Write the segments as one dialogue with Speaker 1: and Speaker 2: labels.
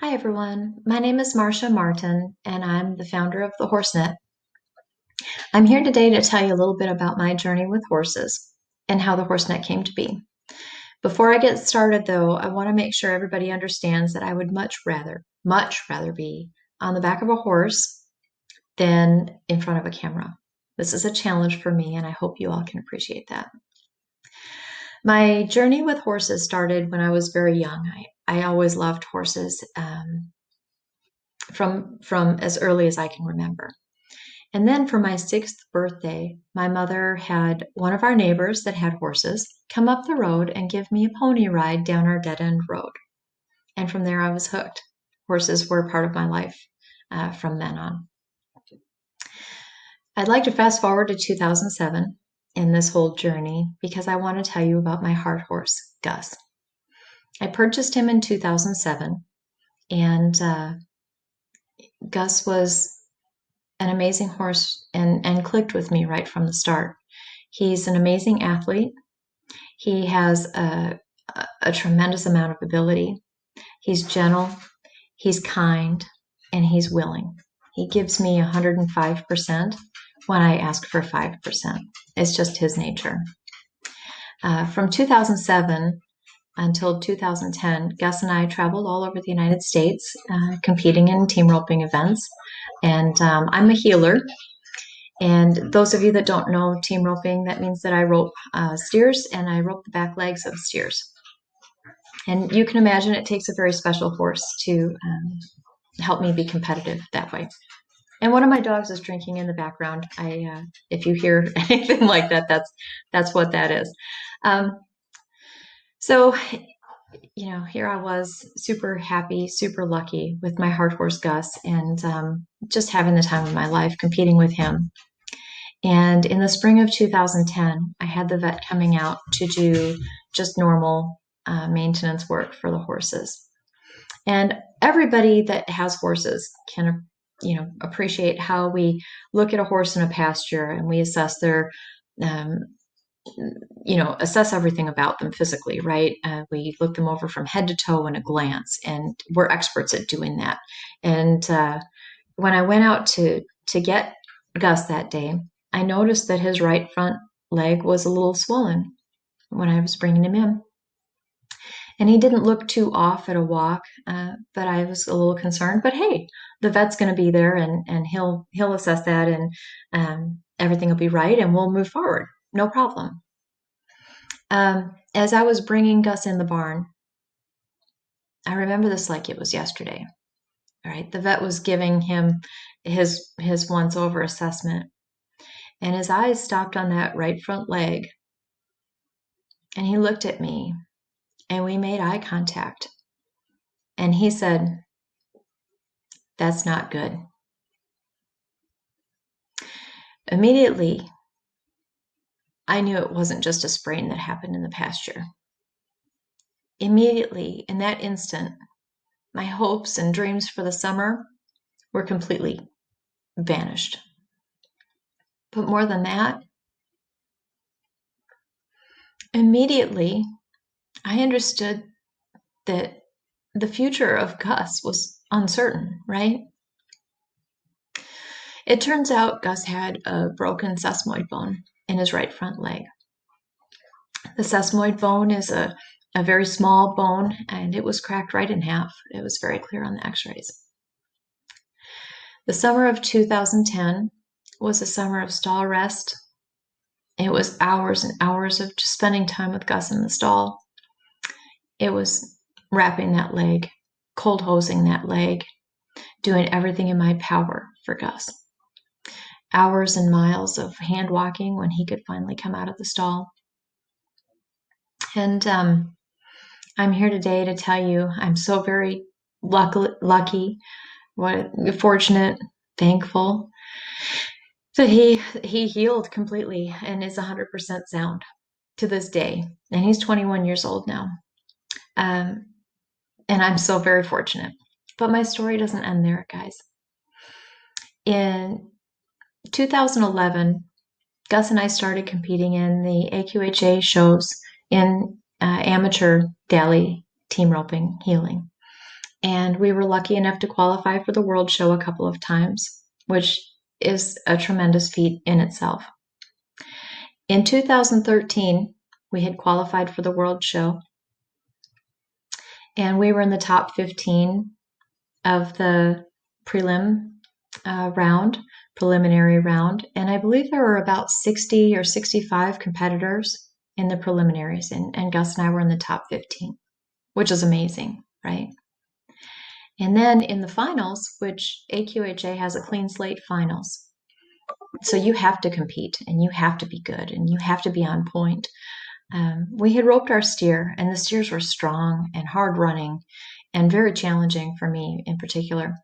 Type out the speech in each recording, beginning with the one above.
Speaker 1: Hi everyone, my name is Marsha Martin and I'm the founder of the HorseNet. I'm here today to tell you a little bit about my journey with horses and how the HorseNet came to be. Before I get started though, I want to make sure everybody understands that I would much rather be on the back of a horse than in front of a camera. This is a challenge for me and I hope you all can appreciate that. My journey with horses started when I was very young. I always loved horses. From as early as I can remember. And then for my 6th birthday, my mother had one of our neighbors that had horses come up the road and give me a pony ride down our dead-end road. And from there I was hooked. Horses were a part of my life from then on. I'd like to fast forward to 2007 in this whole journey because I want to tell you about my heart horse, Gus. I purchased him in 2007 and Gus was an amazing horse and clicked with me right from the start. He's an amazing athlete. He has a tremendous amount of ability. He's gentle, he's kind, and he's willing. He gives me 105% when I ask for 5%. It's just his nature. From 2007 until 2010, Gus and I traveled all over the United States competing in team roping events. And I'm a heeler. And those of you that don't know team roping, that means that I rope steers and I rope the back legs of steers. And you can imagine it takes a very special horse to help me be competitive that way. And one of my dogs is drinking in the background. If you hear anything like that, that's what that is. So, here I was super happy, super lucky with my heart horse Gus and just having the time of my life competing with him. And in the spring of 2010, I had the vet coming out to do just normal maintenance work for the horses. And everybody that has horses can, appreciate how we look at a horse in a pasture and we assess their assess everything about them physically, right? We look them over from head to toe in a glance, and we're experts at doing that. And when I went out to get Gus that day, I noticed that his right front leg was a little swollen when I was bringing him in. And he didn't look too off at a walk, but I was a little concerned. But hey, the vet's going to be there, and he'll assess that, and everything will be right, and we'll move forward. No problem. As I was bringing Gus in the barn, I remember this like it was yesterday. All right, the vet was giving him his once over assessment, and his eyes stopped on that right front leg, and he looked at me, and we made eye contact, and he said, "That's not good." Immediately, I knew it wasn't just a sprain that happened in the pasture. Immediately, in that instant, my hopes and dreams for the summer were completely vanished. But more than that, immediately, I understood that the future of Gus was uncertain, right? It turns out Gus had a broken sesamoid bone in his right front leg. The sesamoid bone is a very small bone, and it was cracked right in half. It was very clear on the x-rays. The summer of 2010 was a summer of stall rest. It was hours and hours of just spending time with Gus in the stall. It was wrapping that leg, cold hosing that leg, doing everything in my power for Gus. Hours and miles of hand walking when he could finally come out of the stall. And I'm here today to tell you I'm so very lucky, fortunate, thankful that he healed completely and is 100% sound to this day. And he's 21 years old now. And I'm so very fortunate. But my story doesn't end there, guys. In 2011, Gus and I started competing in the AQHA shows in amateur daily team roping healing. And we were lucky enough to qualify for the World Show a couple of times, which is a tremendous feat in itself. In 2013, we had qualified for the World Show, and we were in the top 15 of the preliminary round, and I believe there were about 60 or 65 competitors in the preliminaries, and Gus and I were in the top 15, which is amazing, right? And then in the finals, which AQHA has a clean slate finals, so you have to compete, and you have to be good, and you have to be on point. We had roped our steer, and the steers were strong and hard running and very challenging for me in particular.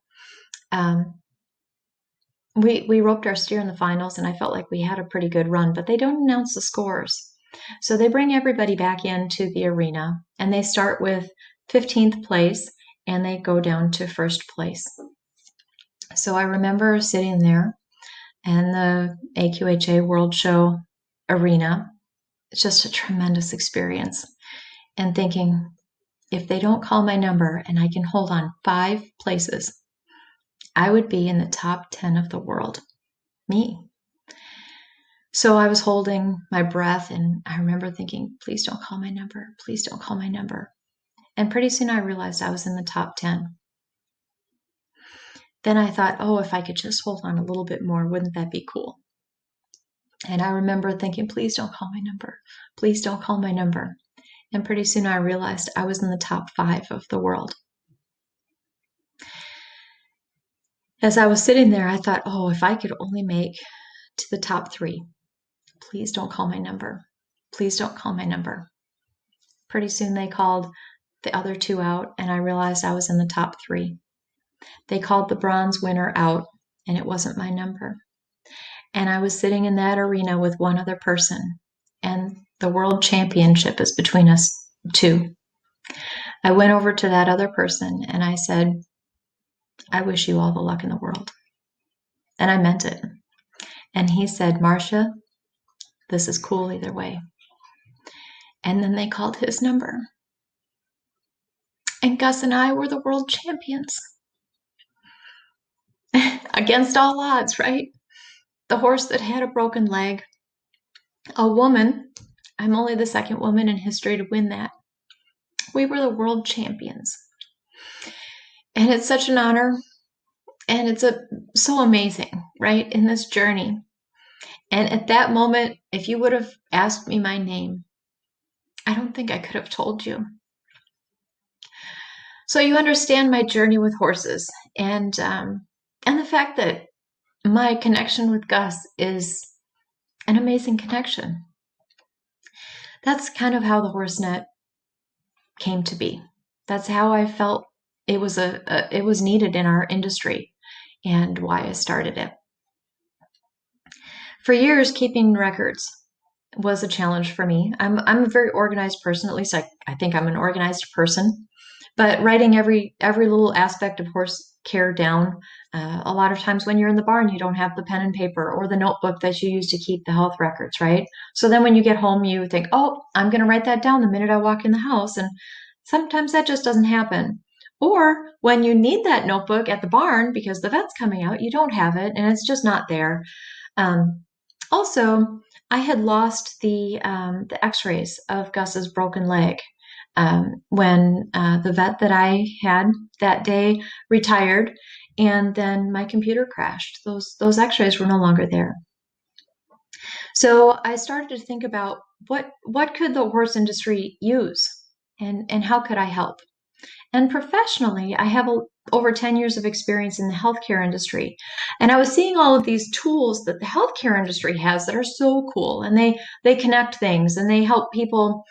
Speaker 1: We roped our steer in the finals, and I felt like we had a pretty good run, but they don't announce the scores. So they bring everybody back into the arena, and they start with 15th place, and they go down to first place. So I remember sitting there in the AQHA World Show arena. It's just a tremendous experience. And thinking, if they don't call my number and I can hold on 5 places, I would be in the top 10 of the world. Me. So I was holding my breath, and I remember thinking, please don't call my number. Please don't call my number. And pretty soon I realized I was in the top 10. Then I thought, oh, if I could just hold on a little bit more, wouldn't that be cool? And I remember thinking, please don't call my number. Please don't call my number. And pretty soon I realized I was in the top 5 of the world. As I was sitting there, I thought, oh, if I could only make to the top 3, please don't call my number. Please don't call my number. Pretty soon they called the other 2 out, and I realized I was in the top 3. They called the bronze winner out, and it wasn't my number. And I was sitting in that arena with one other person, and the world championship is between us 2. I went over to that other person and I said, I wish you all the luck in the world. And I meant it. And he said, Marsha, this is cool either way. And then they called his number. And Gus and I were the world champions. Against all odds, right? The horse that had a broken leg, a woman. I'm only the 2nd woman in history to win that. We were the world champions. And it's such an honor. And it's so amazing, right, in this journey. And at that moment, if you would have asked me my name, I don't think I could have told you. So you understand my journey with horses, and the fact that my connection with Gus is an amazing connection. That's kind of how the HorseNet came to be. That's how I felt it was needed in our industry, and why I started it. For years, keeping records was a challenge for me. I'm a very organized person. At least I think I'm an organized person. But writing every little aspect of horse care down, a lot of times when you're in the barn, you don't have the pen and paper or the notebook that you use to keep the health records, right? So then when you get home, you think, oh, I'm going to write that down the minute I walk in the house. And sometimes that just doesn't happen. Or when you need that notebook at the barn because the vet's coming out, you don't have it and it's just not there. Also, I had lost the x-rays of Gus's broken leg when the vet that I had that day retired, and then my computer crashed. Those x-rays were no longer there. So I started to think about what could the horse industry use, and how could I help? And professionally, I have over 10 years of experience in the healthcare industry. And I was seeing all of these tools that the healthcare industry has that are so cool. And they connect things, and they help people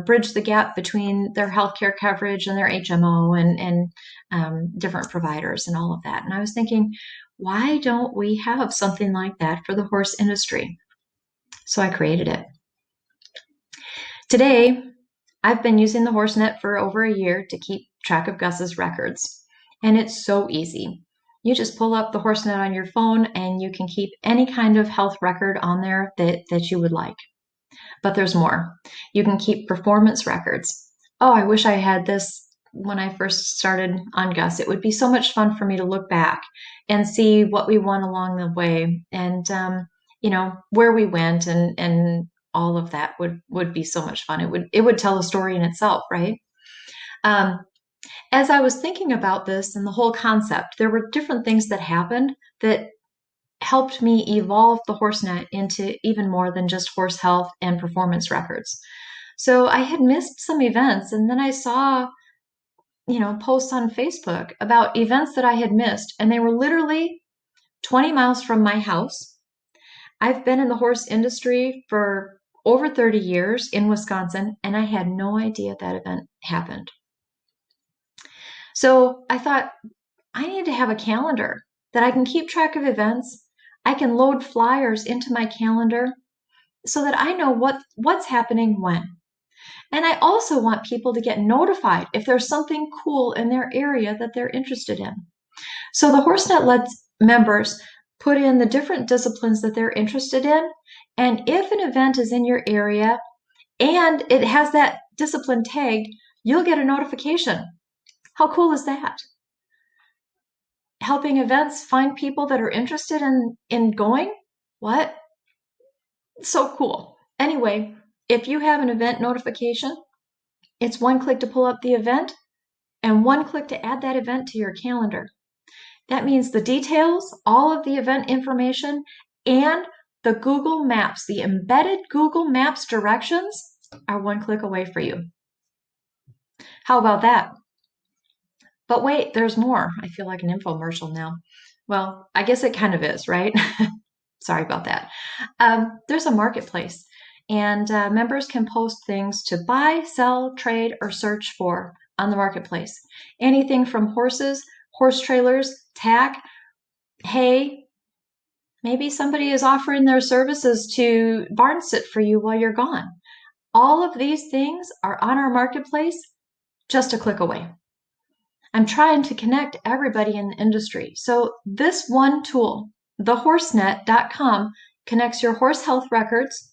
Speaker 1: bridge the gap between their healthcare coverage and their HMO and different providers and all of that. And I was thinking, why don't we have something like that for the horse industry? So I created it. Today, I've been using the HorseNet for over a year to keep track of Gus's records, and it's so easy. You just pull up the HorseNet on your phone, and you can keep any kind of health record on there that you would like. But there's more. You can keep performance records. Oh, I wish I had this when I first started on Gus. It would be so much fun for me to look back and see what we won along the way, and where we went, and all of that would be so much fun. It would tell a story in itself, right? Um, as I was thinking about this and the whole concept, there were different things that happened that helped me evolve the HorseNet into even more than just horse health and performance records. So I had missed some events, and then I saw, posts on Facebook about events that I had missed, and they were literally 20 miles from my house. I've been in the horse industry for over 30 years in Wisconsin, and I had no idea that event happened. So I thought, I need to have a calendar that I can keep track of events. I can load flyers into my calendar so that I know what's happening when. And I also want people to get notified if there's something cool in their area that they're interested in. So the HorseNet lets members put in the different disciplines that they're interested in. And if an event is in your area and it has that discipline tagged, you'll get a notification. How cool is that? Helping events find people that are interested in going? What? So cool. Anyway, if you have an event notification, it's one click to pull up the event and one click to add that event to your calendar. That means the details, all of the event information, and the Google Maps, the embedded Google Maps directions are one click away for you. How about that? But wait, there's more. I feel like an infomercial now. Well, I guess it kind of is, right? Sorry about that. There's a marketplace, and members can post things to buy, sell, trade, or search for on the marketplace. Anything from horses, horse trailers, tack, hay. Maybe somebody is offering their services to barn sit for you while you're gone. All of these things are on our marketplace just a click away. I'm trying to connect everybody in the industry. So this one tool, thehorsenet.com, connects your horse health records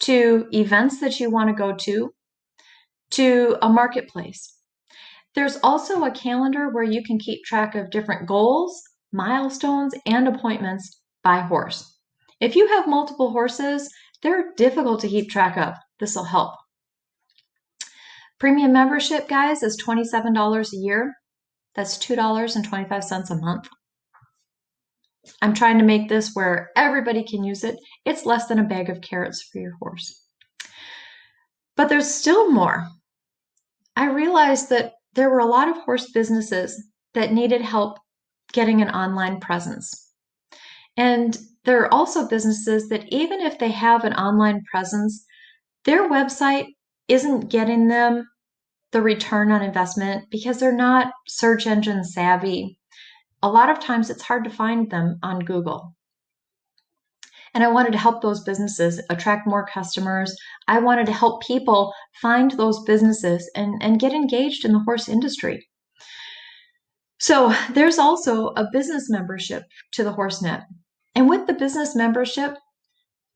Speaker 1: to events that you want to go to a marketplace. There's also a calendar where you can keep track of different goals, milestones, and appointments by horse. If you have multiple horses, they're difficult to keep track of. This will help. Premium membership, guys, is $27 a year. That's $2.25 a month. I'm trying to make this where everybody can use it. It's less than a bag of carrots for your horse. But there's still more. I realized that there were a lot of horse businesses that needed help getting an online presence. And there are also businesses that even if they have an online presence, their website isn't getting them the return on investment because they're not search engine savvy. A lot of times it's hard to find them on Google. And I wanted to help those businesses attract more customers. I wanted to help people find those businesses and get engaged in the horse industry. So there's also a business membership to the HorseNet. And with the business membership,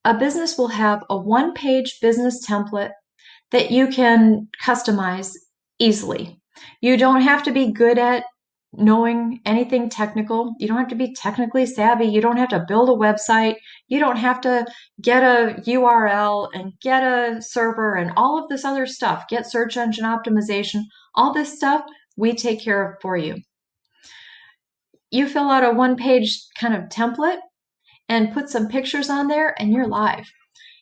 Speaker 1: a business will have a one-page business template that you can customize easily. You don't have to be good at knowing anything technical. You don't have to be technically savvy. You don't have to build a website. You don't have to get a URL and get a server and all of this other stuff. Get search engine optimization. All this stuff we take care of for you. You fill out a one-page kind of template and put some pictures on there and you're live.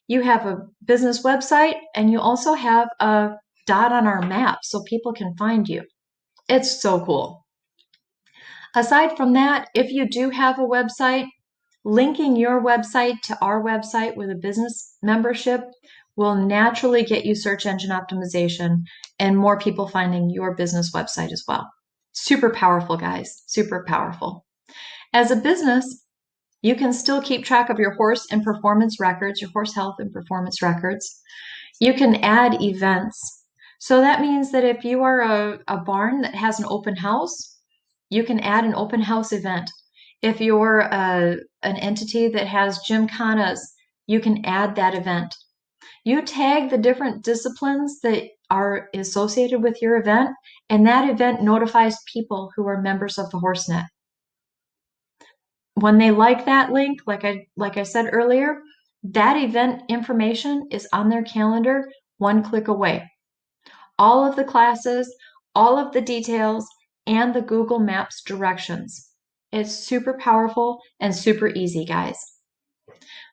Speaker 1: You have a business website and you also have a dot on our map so people can find you. It's so cool. Aside from that, if you do have a website, linking your website to our website with a business membership will naturally get you search engine optimization and more people finding your business website as well. Super powerful, guys. Super powerful. As a business, you can still keep track of your horse and performance records, your horse health and performance records. You can add events. So that means that if you are a barn that has an open house, you can add an open house event. If you're an entity that has gymkhanas, you can add that event. You tag the different disciplines that are associated with your event, and that event notifies people who are members of the HorseNet. When they like that link, like I said earlier, that event information is on their calendar one click away. All of the classes, all of the details, and the Google Maps directions. It's super powerful and super easy, guys.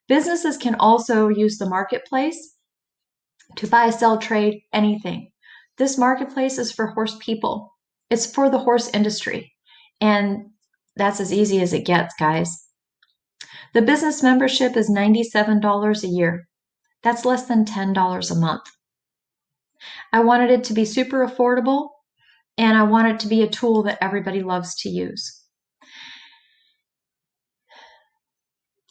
Speaker 1: Businesses can also use the marketplace to buy, sell, trade, anything. This marketplace is for horse people. It's for the horse industry. And that's as easy as it gets, guys. The business membership is $97 a year. That's less than $10 a month. I wanted it to be super affordable, and I want it to be a tool that everybody loves to use.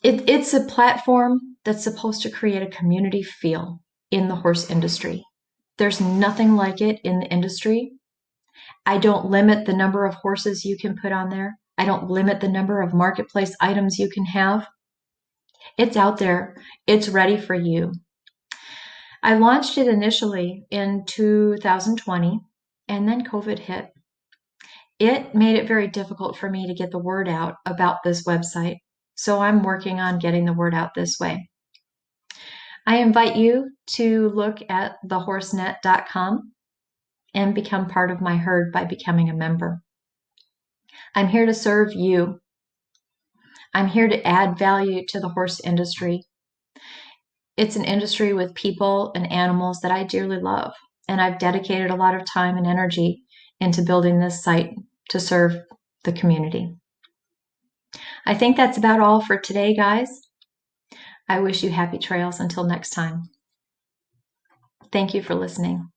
Speaker 1: It's a platform that's supposed to create a community feel in the horse industry. There's nothing like it in the industry. I don't limit the number of horses you can put on there. I don't limit the number of marketplace items you can have. It's out there. It's ready for you. I launched it initially in 2020, and then COVID hit. It made it very difficult for me to get the word out about this website, so I'm working on getting the word out this way. I invite you to look at thehorsenet.com and become part of my herd by becoming a member. I'm here to serve you. I'm here to add value to the horse industry. It's an industry with people and animals that I dearly love, and I've dedicated a lot of time and energy into building this site to serve the community. I think that's about all for today, guys. I wish you happy trails until next time. Thank you for listening.